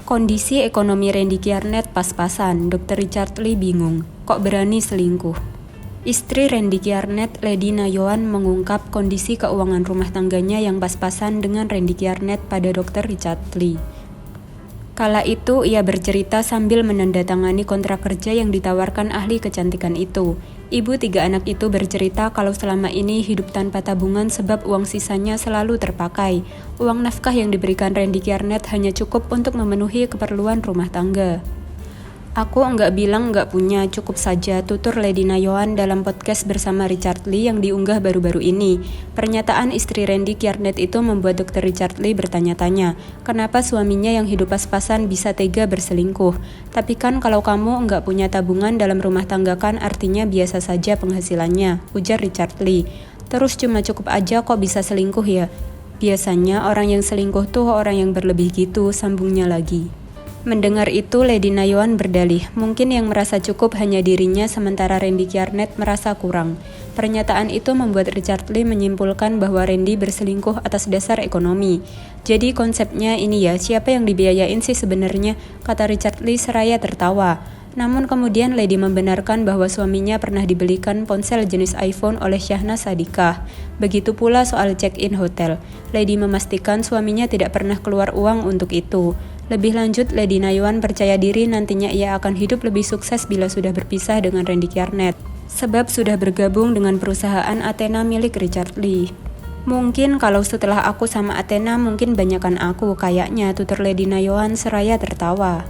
Kondisi ekonomi Randy Kiernet pas-pasan, Dr. Richard Lee bingung, kok berani selingkuh? Istri Randy Kiernet, Lady Nayoan, mengungkap kondisi keuangan rumah tangganya yang pas-pasan dengan Randy Kiernet pada Dr. Richard Lee. Kala itu ia bercerita sambil menandatangani kontrak kerja yang ditawarkan ahli kecantikan itu. Ibu 3 anak itu bercerita kalau selama ini hidup tanpa tabungan sebab uang sisanya selalu terpakai. Uang nafkah yang diberikan Randy Kiernet hanya cukup untuk memenuhi keperluan rumah tangga. Aku enggak bilang enggak punya, cukup saja, tutur Lady Nayoan dalam podcast bersama Richard Lee yang diunggah baru-baru ini. Pernyataan istri Randy Kiernet itu membuat Dr. Richard Lee bertanya-tanya, kenapa suaminya yang hidup pas-pasan bisa tega berselingkuh. Tapi kan kalau kamu enggak punya tabungan dalam rumah tangga kan artinya biasa saja penghasilannya, ujar Richard Lee. Terus cuma cukup aja kok bisa selingkuh ya? Biasanya orang yang selingkuh tuh orang yang berlebih gitu, sambungnya lagi. Mendengar itu, Lady Nayoan berdalih, mungkin yang merasa cukup hanya dirinya sementara Randy Kiernet merasa kurang. Pernyataan itu membuat Richard Lee menyimpulkan bahwa Randy berselingkuh atas dasar ekonomi. Jadi konsepnya ini ya, siapa yang dibiayain sih sebenarnya, kata Richard Lee seraya tertawa. Namun kemudian Lady membenarkan bahwa suaminya pernah dibelikan ponsel jenis iPhone oleh Syahnaz Sadiqah. Begitu pula soal check-in hotel. Lady memastikan suaminya tidak pernah keluar uang untuk itu. Lebih lanjut, Lady Nayoan percaya diri nantinya ia akan hidup lebih sukses bila sudah berpisah dengan Randy Kiernet, sebab sudah bergabung dengan perusahaan Athena milik Richard Lee. Mungkin kalau setelah aku sama Athena mungkin banyakan aku kayaknya, tutur Lady Nayoan seraya tertawa.